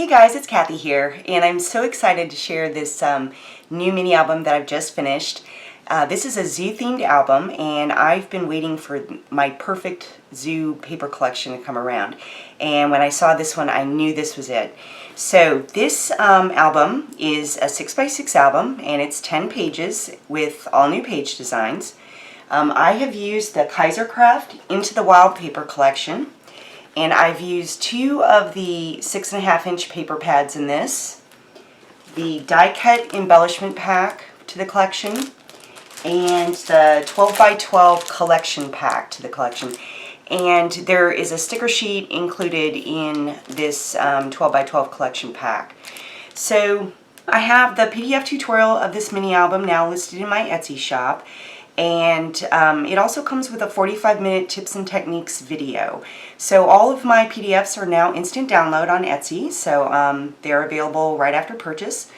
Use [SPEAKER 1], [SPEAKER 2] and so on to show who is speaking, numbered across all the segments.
[SPEAKER 1] Hey guys, it's Kathy here, and I'm so excited to share this new mini album that I've just finished. This is a zoo-themed album, and I've been waiting for my perfect zoo paper collection to come around. And when I saw this one, I knew this was it. So this album is a 6x6 album, and it's 10 pages with all new page designs. I have used the Kaisercraft Into the Wild paper collection. And I've used 2 of the 6.5-inch paper pads in this, the die cut embellishment pack to the collection, and the 12 by 12 collection pack to the collection. And there is a sticker sheet included in this 12 by 12 collection pack. So I have the PDF tutorial of this mini album now listed in my Etsy shop. And it also comes with a 45-minute tips and techniques video. So all of my PDFs are now instant download on Etsy, so they're available right after purchase.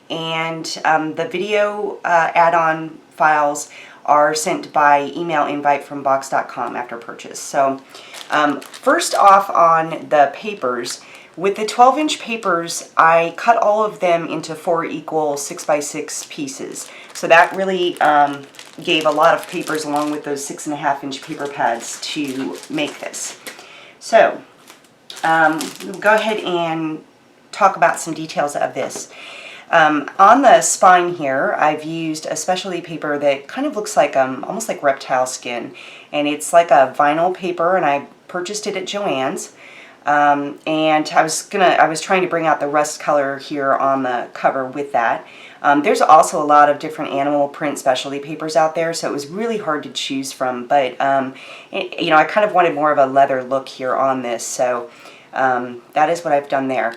[SPEAKER 1] And the video add-on files are sent by email invite from box.com after purchase. So first off on the papers, with the 12-inch papers, I cut all of them into 4 equal 6x6 pieces. So that really gave a lot of papers along with those 6.5-inch paper pads to make this. So we'll go ahead and talk about some details of this. On the spine here, I've used a specialty paper that kind of looks like almost like reptile skin, and it's like a vinyl paper, and I purchased it at Joann's. And I was trying to bring out the rust color here on the cover with that. There's also a lot of different animal print specialty papers out there, so it was really hard to choose from, but you know, I kind of wanted more of a leather look here on this, so that is what I've done there.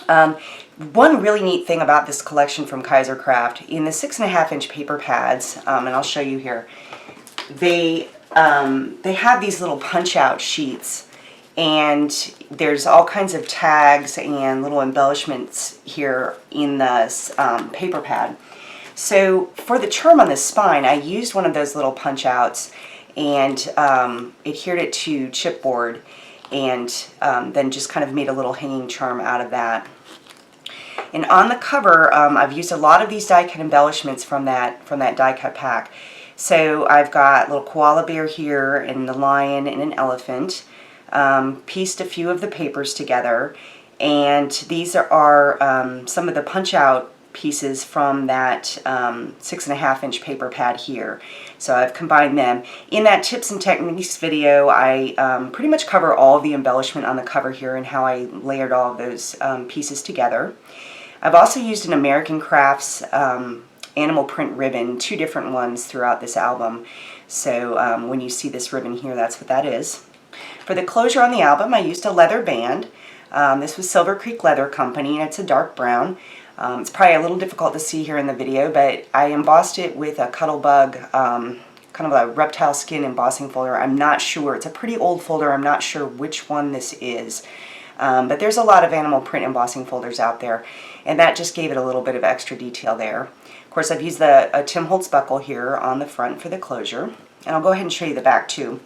[SPEAKER 1] One really neat thing about this collection from Kaisercraft, in the 6.5-inch paper pads, and I'll show you here, they have these little punch-out sheets. And there's all kinds of tags and little embellishments here in the paper pad. So for the charm on the spine, I used one of those little punch outs and adhered it to chipboard, and then just kind of made a little hanging charm out of that. And on the cover, I've used a lot of these die cut embellishments from that die cut pack. So I've got a little koala bear here, and a lion and an elephant. Pieced a few of the papers together, and these are some of the punch-out pieces from that 6.5-inch paper pad here. So I've combined them. In that tips and techniques video, I pretty much cover all of the embellishment on the cover here and how I layered all of those pieces together. I've also used an American Crafts animal print ribbon, 2 different ones throughout this album. So when you see this ribbon here, that's what that is. For the closure on the album, I used a leather band. This was Silver Creek Leather Company, and it's a dark brown. It's probably a little difficult to see here in the video, but I embossed it with a Cuttlebug, kind of a reptile skin embossing folder. I'm not sure. It's a pretty old folder. I'm not sure which one this is. But there's a lot of animal print embossing folders out there, and that just gave it a little bit of extra detail there. Of course, I've used a Tim Holtz buckle here on the front for the closure, and I'll go ahead and show you the back too.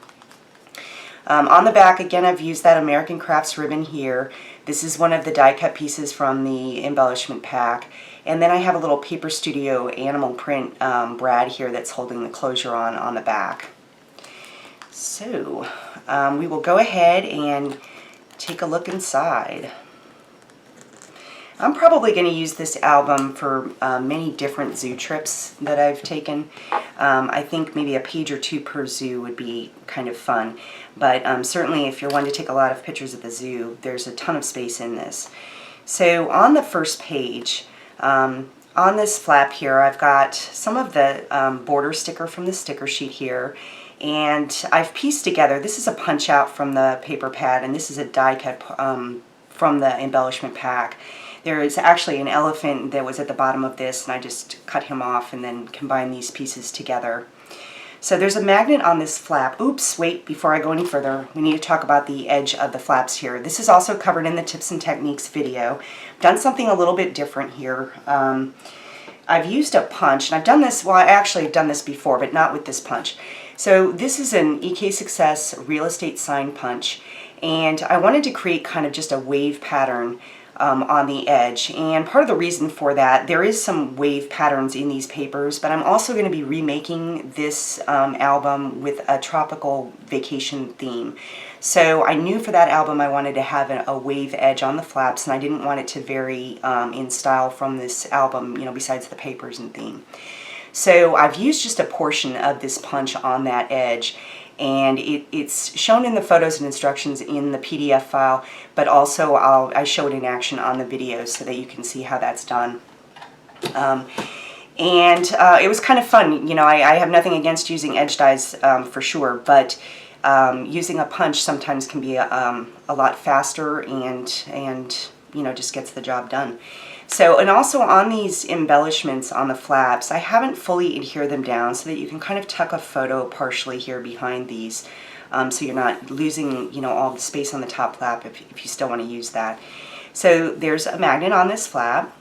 [SPEAKER 1] On the back, again, I've used that American Crafts ribbon here. This is one of the die cut pieces from the embellishment pack. And then I have a little Paper Studio animal print brad here that's holding the closure on the back. So we will go ahead and take a look inside. I'm probably going to use this album for many different zoo trips that I've taken. I think maybe a page or 2 per zoo would be kind of fun. But certainly if you're wanting to take a lot of pictures of the zoo, there's a ton of space in this. So on the first page, on this flap here, I've got some of the border sticker from the sticker sheet here. And I've pieced together, this is a punch out from the paper pad, and this is a die cut from the embellishment pack. There is actually an elephant that was at the bottom of this, and I just cut him off and then combined these pieces together. So there's a magnet on this flap. Oops, wait, before I go any further, we need to talk about the edge of the flaps here. This is also covered in the tips and techniques video. I've done something a little bit different here. I've used a punch, and I've done this, well, I actually have done this before, but not with this punch. So this is an EK Success real estate sign punch, and I wanted to create kind of just a wave pattern on the edge. And part of the reason for that, there is some wave patterns in these papers, but I'm also going to be remaking this album with a tropical vacation theme. So I knew for that album I wanted to have a wave edge on the flaps, and I didn't want it to vary in style from this album, you know, besides the papers and theme. So I've used just a portion of this punch on that edge, and it's shown in the photos and instructions in the PDF file, but also I show it in action on the videos so that you can see how that's done. It was kind of fun. You know, I have nothing against using edge dyes for sure, but using a punch sometimes can be a lot faster and you know, just gets the job done. So, and also on these embellishments on the flaps, I haven't fully adhered them down so that you can kind of tuck a photo partially here behind these, so you're not losing, you know, all the space on the top flap if you still want to use that. So there's a magnet on this flap,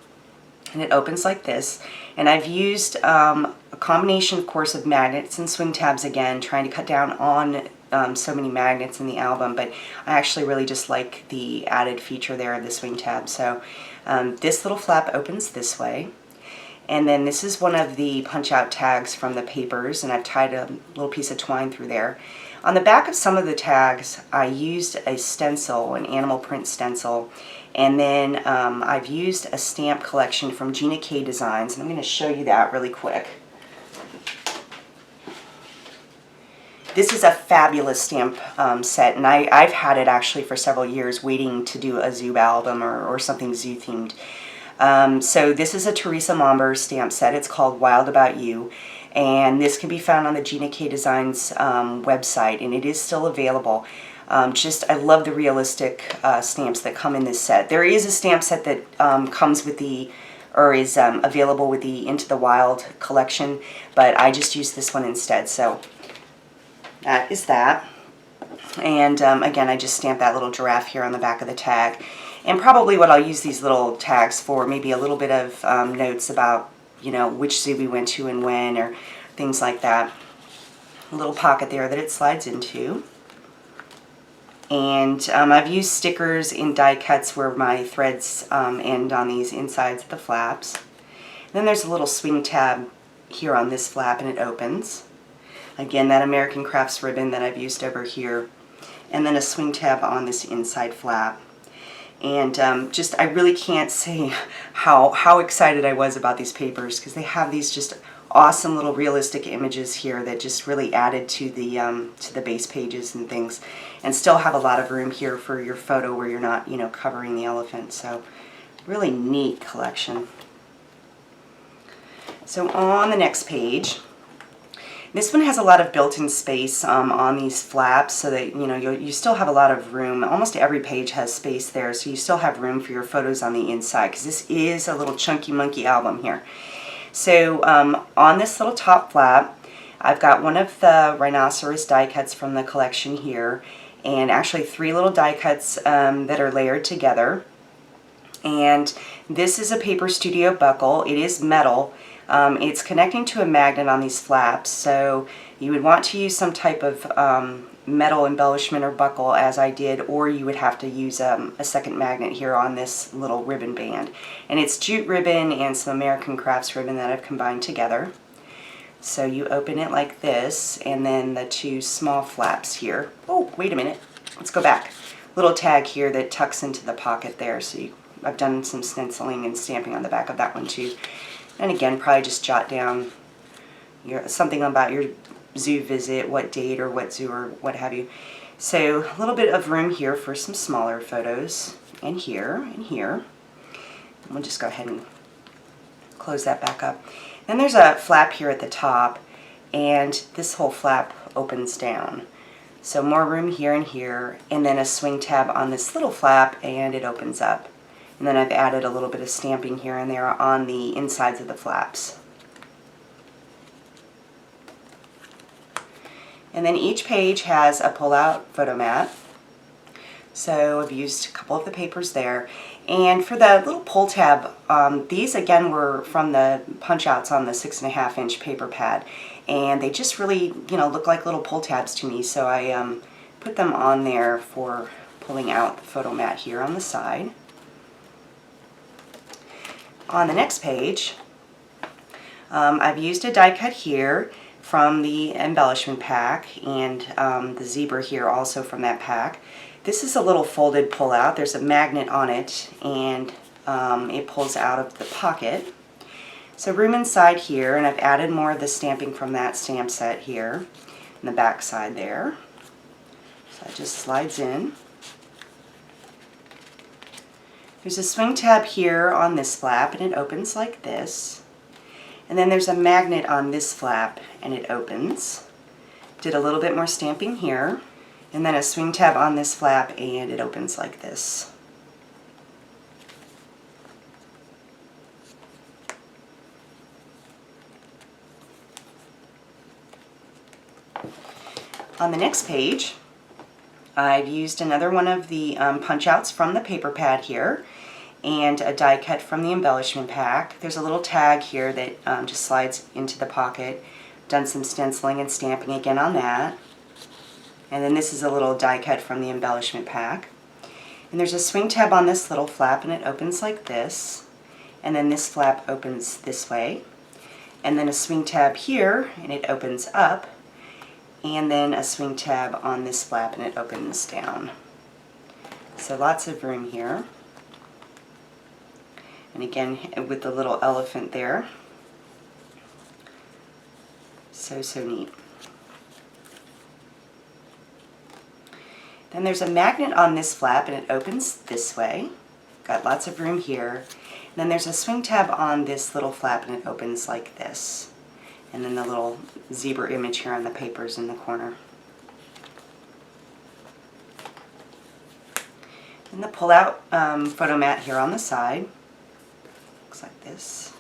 [SPEAKER 1] and it opens like this. And I've used a combination, of course, of magnets and swing tabs again, trying to cut down on so many magnets in the album, but I actually really just like the added feature there of the swing tab. So this little flap opens this way, and then this is one of the punch-out tags from the papers, and I've tied a little piece of twine through there. On the back of some of the tags, I used a stencil, an animal print stencil, and then I've used a stamp collection from Gina K Designs, and I'm going to show you that really quick. This is a fabulous stamp set, and I've had it actually for several years waiting to do a zoo album or something zoo themed. So this is a Teresa Momber stamp set. It's called Wild About You, and this can be found on the Gina K Designs website, and it is still available. I love the realistic stamps that come in this set. There is a stamp set that comes with the, or is available with the Into the Wild collection, but I just used this one instead. So that is that. And again, I just stamped that little giraffe here on the back of the tag. And probably what I'll use these little tags for, maybe a little bit of notes about, you know, which zoo we went to and when, or things like that. A little pocket there that it slides into. And I've used stickers in die cuts where my threads end on these insides of the flaps. And then there's a little swing tab here on this flap, and it opens. Again, that American Crafts ribbon that I've used over here. And then a swing tab on this inside flap. And I really can't say how excited I was about these papers, because they have these just awesome little realistic images here that just really added to the base pages and things, and still have a lot of room here for your photo where you're not, you know, covering the elephant. So really neat collection. So on the next page, this one has a lot of built-in space on these flaps, so that, you know, you still have a lot of room. Almost every page has space there, so you still have room for your photos on the inside, because this is a little chunky monkey album here. So on this little top flap, I've got one of the rhinoceros die cuts from the collection here, and actually 3 little die cuts that are layered together. And this is a Paper Studio buckle. It is metal. It's connecting to a magnet on these flaps, so you would want to use some type of metal embellishment or buckle, as I did, or you would have to use a second magnet here on this little ribbon band. And it's jute ribbon and some American Crafts ribbon that I've combined together. So you open it like this, and then the 2 small flaps here. Oh, wait a minute. Let's go back. Little tag here that tucks into the pocket there. So I've done some stenciling and stamping on the back of that one too. And again, probably just jot down something about your zoo visit, what date or what zoo or what have you. So a little bit of room here for some smaller photos, and here, and here. And we'll just go ahead and close that back up. Then there's a flap here at the top, and this whole flap opens down. So more room here and here, and then a swing tab on this little flap, and it opens up. And then I've added a little bit of stamping here and there on the insides of the flaps. And then each page has a pull-out photo mat. So I've used a couple of the papers there. And for the little pull tab, these again were from the punch-outs on the 6.5-inch paper pad. And they just really, you know, look like little pull tabs to me. So I put them on there for pulling out the photo mat here on the side. On the next page, I've used a die cut here from the embellishment pack, and the zebra here also from that pack. This is a little folded pull-out. There's a magnet on it, and it pulls out of the pocket. So room inside here, and I've added more of the stamping from that stamp set here in the back side there. So it just slides in. There's a swing tab here on this flap, and it opens like this. And then there's a magnet on this flap, and it opens. Did a little bit more stamping here, and then a swing tab on this flap, and it opens like this. On the next page, I've used another one of the punch outs from the paper pad here, and a die cut from the embellishment pack. There's a little tag here that just slides into the pocket. Done some stenciling and stamping again on that. And then this is a little die cut from the embellishment pack. And there's a swing tab on this little flap, and it opens like this. And then this flap opens this way. And then a swing tab here, and it opens up. And then a swing tab on this flap, and it opens down. So lots of room here. And again, with the little elephant there. So neat. Then there's a magnet on this flap, and it opens this way. Got lots of room here. And then there's a swing tab on this little flap, and it opens like this. And then the little zebra image here on the papers in the corner. And the pull-out photo mat here on the side. Looks like this.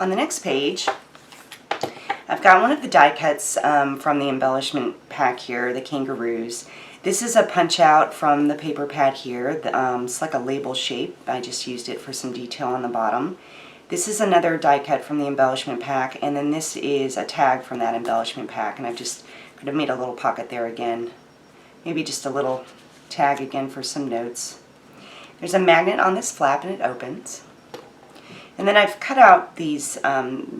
[SPEAKER 1] On the next page, I've got one of the die cuts from the embellishment pack here, the kangaroos. This is a punch out from the paper pad here. It's like a label shape. I just used it for some detail on the bottom. This is another die cut from the embellishment pack, and then this is a tag from that embellishment pack, and I've just kind of made a little pocket there again. Maybe just a little tag again for some notes. There's a magnet on this flap, and it opens. And then I've cut out these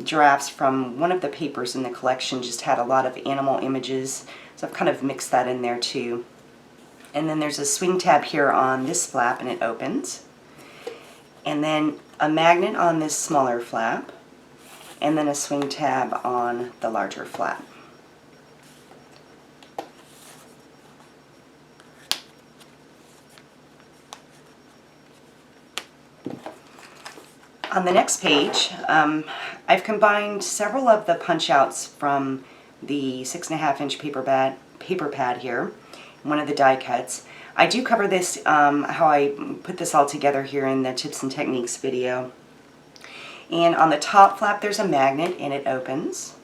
[SPEAKER 1] giraffes from one of the papers in the collection. Just had a lot of animal images, so I've kind of mixed that in there too. And then there's a swing tab here on this flap, and it opens. And then a magnet on this smaller flap, and then a swing tab on the larger flap. On the next page, I've combined several of the punch outs from the 6.5-inch paper pad here, one of the die cuts. I do cover this, how I put this all together here in the tips and techniques video. And on the top flap there's a magnet, and it opens.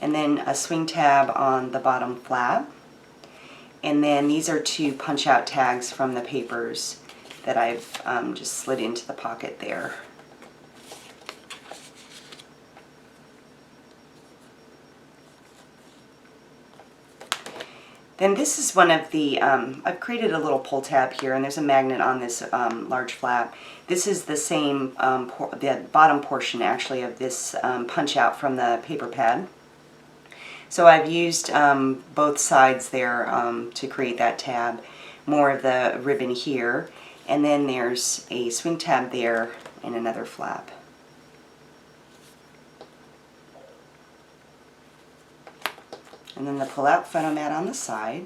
[SPEAKER 1] And then a swing tab on the bottom flap. And then these are two punch out tags from the papers that I've just slid into the pocket there. Then this is one of the, I've created a little pull tab here, and there's a magnet on this large flap. This is the same, the bottom portion actually of this punch out from the paper pad. So I've used both sides there to create that tab. More of the ribbon here, and then there's a swing tab there and another flap. And then the pull-out photo mat on the side.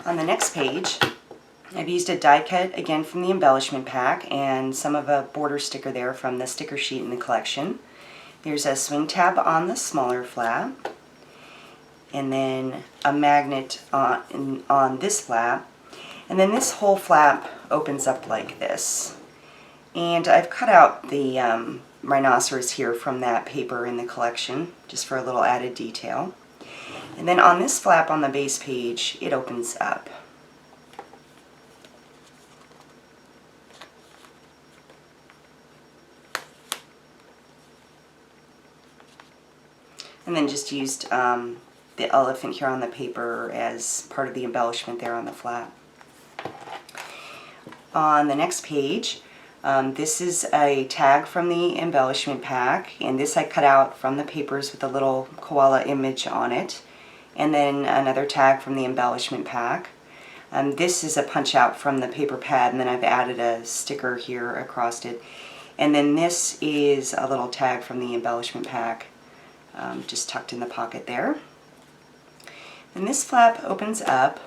[SPEAKER 1] On the next page, I've used a die cut again from the embellishment pack and some of a border sticker there from the sticker sheet in the collection. There's a swing tab on the smaller flap, and then a magnet on this flap. And then this whole flap opens up like this. And I've cut out the rhinoceros here from that paper in the collection, just for a little added detail. And then on this flap on the base page, it opens up. And then just used the elephant here on the paper as part of the embellishment there on the flap. On the next page, this is a tag from the embellishment pack, and this I cut out from the papers with a little koala image on it. And then another tag from the embellishment pack. This is a punch out from the paper pad, and then I've added a sticker here across it. And then this is a little tag from the embellishment pack, just tucked in the pocket there. And this flap opens up.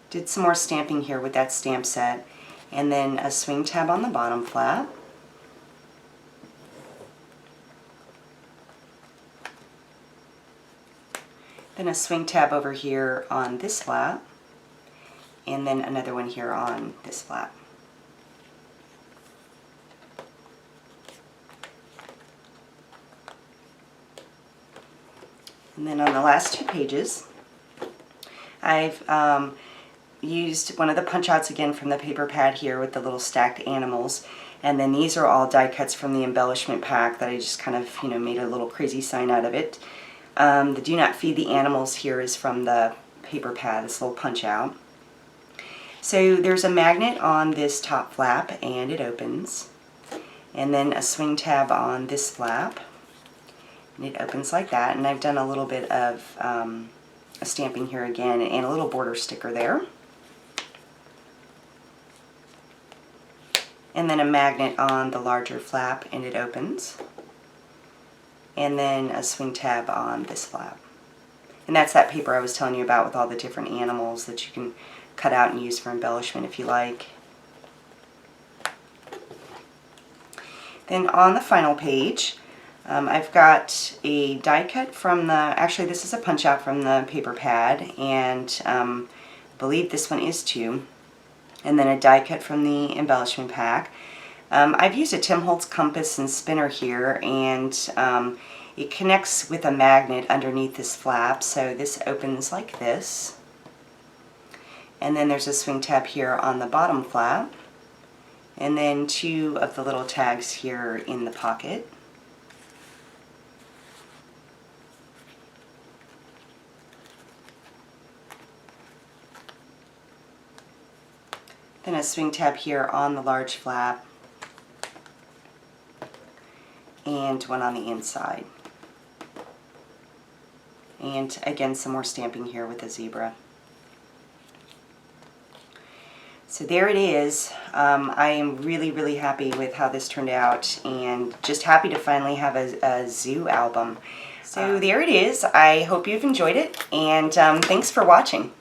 [SPEAKER 1] Did some more stamping here with that stamp set, and then a swing tab on the bottom flap. Then a swing tab over here on this flap, and then another one here on this flap. And then on the last two pages, I've used one of the punch outs again from the paper pad here with the little stacked animals, and then these are all die cuts from the embellishment pack that I just kind of, made a little crazy sign out of it. The do not feed the animals here is from the paper pad, this little punch out. So there's a magnet on this top flap, and it opens, and then a swing tab on this flap, and it opens like that. And I've done a little bit of a stamping here again, and a little border sticker there. And then a magnet on the larger flap, and it opens. And then a swing tab on this flap. And that's that paper I was telling you about with all the different animals that you can cut out and use for embellishment if you like. Then on the final page, I've got a die cut from actually this is a punch out from the paper pad, and I believe this one is too. And then a die cut from the embellishment pack. I've used a Tim Holtz compass and spinner here, and it connects with a magnet underneath this flap, so this opens like this. And then there's a swing tab here on the bottom flap, and then two of the little tags here in the pocket. Then a swing tab here on the large flap, and one on the inside. And again, some more stamping here with a zebra. So there it is. I am really happy with how this turned out, and just happy to finally have a zoo album. So there it is. I hope you've enjoyed it, and thanks for watching.